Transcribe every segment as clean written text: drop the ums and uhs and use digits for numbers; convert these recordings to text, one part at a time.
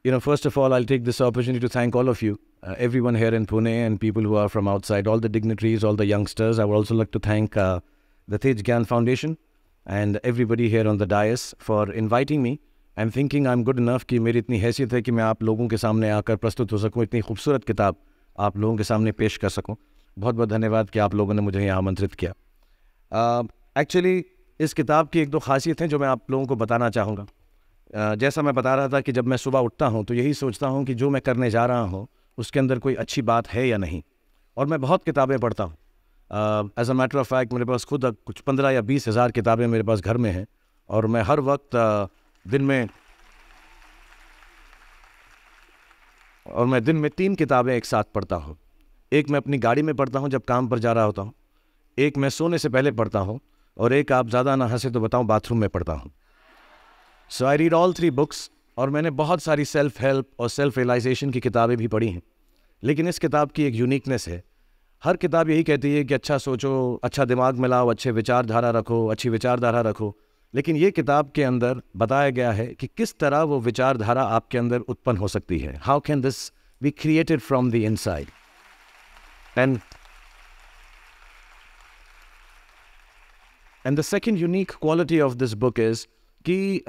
First of all, I'll take this opportunity to thank all of you, everyone here in Pune and people who are from outside, all the dignitaries, all the youngsters. I would also like to thank the Tej Gyan Foundation and everybody here on the dais for inviting me. I'm thinking I'm good enough कि मेरी इतनी हैसियत है कि मैं आप लोगों के सामने आकर प्रस्तुत हो सकूं, इतनी खूबसूरत किताब आप लोगों के सामने पेश कर सकूं। बहुत बहुत धन्यवाद कि आप लोगों ने मुझे यहाँ आमंत्रित किया। एक्चुअली इस किताब की एक दो खासियत हैं जो मैं आप लोगों को बताना चाहूँगा। जैसा मैं बता रहा था कि जब मैं सुबह उठता हूँ तो यही सोचता हूँ कि जो मैं करने जा रहा हूँ उसके अंदर कोई अच्छी बात है या नहीं। और मैं बहुत किताबें पढ़ता हूँ। As a matter of fact मेरे पास खुद कुछ 15 या 20 हज़ार किताबें मेरे पास घर में हैं। और मैं हर वक्त दिन में 3 किताबें एक साथ पढ़ता हूँ। एक मैं अपनी गाड़ी में पढ़ता हूँ जब काम पर जा रहा होता हूँ, एक मैं सोने से पहले पढ़ता हूँ, और एक आप ज़्यादा ना हंसे तो बताऊँ बाथरूम में पढ़ता हूँ। सो आई रीड ऑल 3 बुक्स। और मैंने बहुत सारी सेल्फ हेल्प और सेल्फ रियलाइजेशन की किताबें भी पढ़ी हैं। लेकिन इस किताब की एक यूनिकनेस है। हर किताब यही कहती है कि अच्छा सोचो, अच्छा दिमाग में लाओ, अच्छी विचारधारा रखो। लेकिन ये किताब के अंदर बताया गया है कि किस तरह वो विचारधारा आपके अंदर उत्पन्न हो सकती है। How can this be created from the inside. And the second unique quality of this book is कि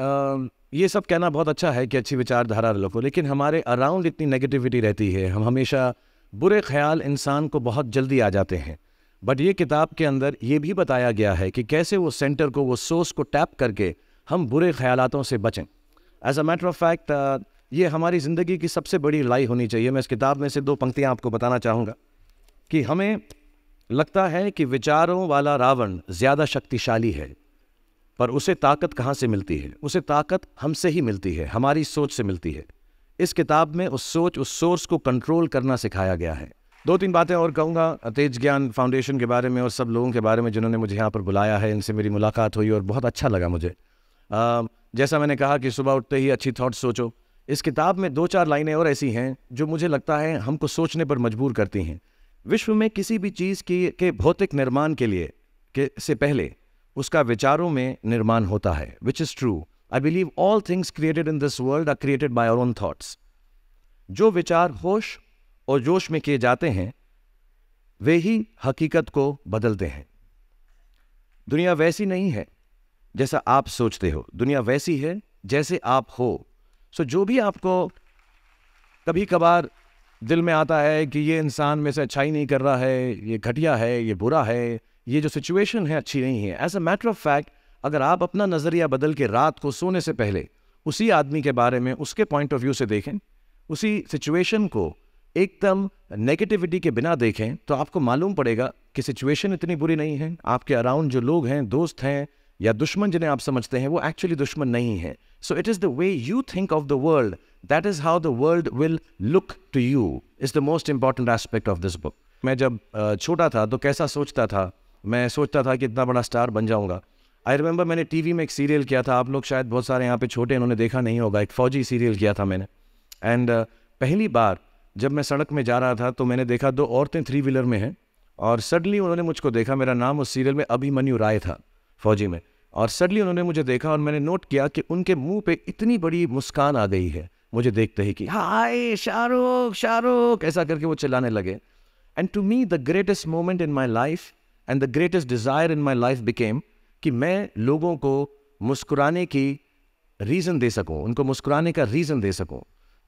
ये सब कहना बहुत अच्छा है कि अच्छी विचारधारा रखो, लेकिन हमारे अराउंड इतनी नेगेटिविटी रहती है, हम हमेशा बुरे ख्याल इंसान को बहुत जल्दी आ जाते हैं। बट ये किताब के अंदर ये भी बताया गया है कि कैसे वो सेंटर को, वो सोर्स को टैप करके हम बुरे ख्यालातों से बचें। As a matter of fact ये हमारी ज़िंदगी की सबसे बड़ी लड़ाई होनी चाहिए। मैं इस किताब में से 2 पंक्तियाँ आपको बताना चाहूँगा कि हमें लगता है कि विचारों वाला रावण ज़्यादा शक्तिशाली है, पर उसे ताकत कहाँ से मिलती है? उसे ताकत हमसे ही मिलती है, हमारी सोच से मिलती है। इस किताब में उस सोच, उस सोर्स को कंट्रोल करना सिखाया गया है। 2-3 बातें और कहूँगा तेज ज्ञान फाउंडेशन के बारे में और सब लोगों के बारे में जिन्होंने मुझे यहाँ पर बुलाया है। इनसे मेरी मुलाकात हुई और बहुत अच्छा लगा मुझे। जैसा मैंने कहा कि सुबह उठते ही अच्छी थॉट्स सोचो। इस किताब में 2-4 लाइनें और ऐसी हैं जो मुझे लगता है हमको सोचने पर मजबूर करती हैं। विश्व में किसी भी चीज़ के भौतिक निर्माण के लिए से पहले उसका विचारों में निर्माण होता है, which is true. I believe all things created in this world are created by our own thoughts. जो विचार होश और जोश में किए जाते हैं वे ही हकीकत को बदलते हैं। दुनिया वैसी नहीं है जैसा आप सोचते हो, दुनिया वैसी है जैसे आप हो। सो जो भी आपको कभी कभार दिल में आता है कि ये इंसान में से अच्छाई नहीं कर रहा है, ये घटिया है, ये बुरा है, ये जो सिचुएशन है अच्छी नहीं है, as a matter of fact अगर आप अपना नज़रिया बदल के रात को सोने से पहले उसी आदमी के बारे में उसके पॉइंट ऑफ व्यू से देखें, उसी सिचुएशन को एकदम नेगेटिविटी के बिना देखें, तो आपको मालूम पड़ेगा कि सिचुएशन इतनी बुरी नहीं है। आपके अराउंड जो लोग हैं, दोस्त हैं या दुश्मन जिन्हें आप समझते हैं, वो एक्चुअली दुश्मन नहीं है। So it is the way you think of the world, that is how the world will look to you, is the most important aspect of this book. मैं जब छोटा था तो कैसा सोचता था, मैं सोचता था कि इतना बड़ा स्टार बन जाऊंगा। आई रिमेंबर मैंने टीवी में एक सीरियल किया था, आप लोग शायद बहुत सारे यहाँ पे छोटे इन्होंने देखा नहीं होगा, एक फौजी सीरियल किया था मैंने। एंड पहली बार जब मैं सड़क में जा रहा था तो मैंने देखा 2 औरतें 3 व्हीलर में हैं और सडनली उन्होंने मुझको देखा। मेरा नाम उस सीरियल में अभिमन्यु राय था फौजी में, और सडनली उन्होंने मुझे देखा और मैंने नोट किया कि उनके मुंह पे इतनी बड़ी मुस्कान आ गई है मुझे देखते ही कि हाय शाहरुख शाहरुख ऐसा करके वो चिल्लाने लगे। And to me the greatest moment in my life and the greatest desire in my life became कि मैं लोगों को मुस्कुराने की रीज़न दे सकूं, उनको मुस्कुराने का रीज़न दे सकूं।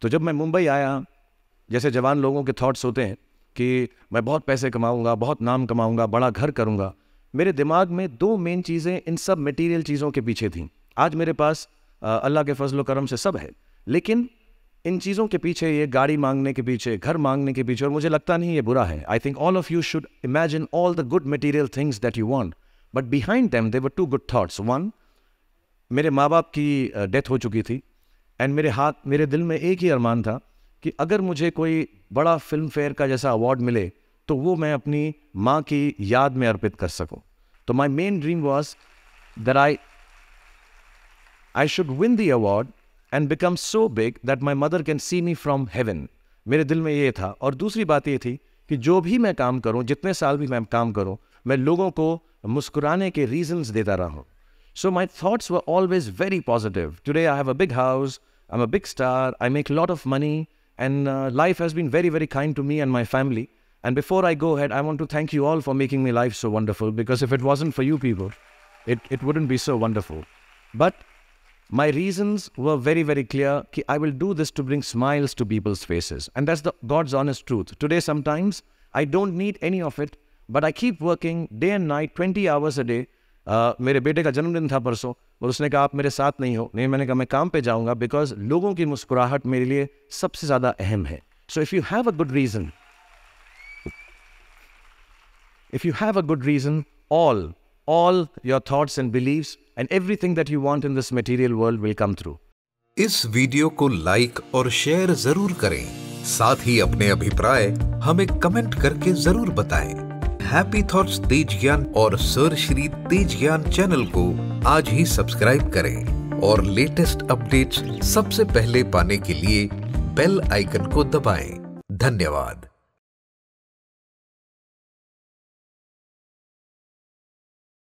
तो जब मैं मुंबई आया, जैसे जवान लोगों के थॉट्स होते हैं कि मैं बहुत पैसे कमाऊंगा, बहुत नाम कमाऊंगा, बड़ा घर करूंगा, मेरे दिमाग में 2 मेन चीज़ें इन सब मटेरियल चीज़ों के पीछे थीं। आज मेरे पास अल्लाह के फजल करम से सब है, लेकिन इन चीज़ों के पीछे, ये गाड़ी मांगने के पीछे, घर मांगने के पीछे, और मुझे लगता नहीं ये बुरा है। I think all of you should imagine all the good material things that you want, but behind them there were 2 good thoughts. 1, मेरे माँ बाप की डेथ हो चुकी थी एंड मेरे दिल में एक ही अरमान था कि अगर मुझे कोई बड़ा फिल्म फेयर का जैसा अवार्ड मिले तो वो मैं अपनी माँ की याद में अर्पित कर सकूं। तो my main dream was that I should win the award and become so big that my mother can see me from heaven. मेरे दिल में ये था। और दूसरी बात ये थी कि जो भी मैं काम करूं, जितने साल भी मैं काम करूं, मैं लोगों को मुस्कुराने के रीजंस देता रहा हूं। So my thoughts were always very positive. Today I have a big house, I'm a big star, I make a lot of money, and life has been very, very kind to me and my family. And before I go ahead, I want to thank you all for making me life so wonderful, because if it wasn't for you people, it wouldn't be so wonderful. But my reasons were very, very clear. I will do this to bring smiles to people's faces. And that's God's honest truth. Today, sometimes, I don't need any of it, but I keep working day and night, 20 hours a day. मेरे बेटे का जन्मदिन था परसों, और उसने कहा आप मेरे साथ नहीं हो। नहीं, मैंने कहा मैं काम पे जाऊंगा, बिकॉज लोगों की मुस्कुराहट मेरे लिए सबसे ज़्यादा अहम है। So if you have a good reason, all your thoughts and beliefs and everything that you want in this material world will come through. इस वीडियो को लाइक और शेयर जरूर करें। साथ ही अपने अभिप्राय हमें कमेंट करके जरूर बताएं। हैप्पी थॉट्स तेज ज्ञान और सर श्री तेज ज्ञान चैनल को आज ही सब्सक्राइब करें और लेटेस्ट अपडेट्स सबसे पहले पाने के लिए बेल आइकन को दबाएं। धन्यवाद।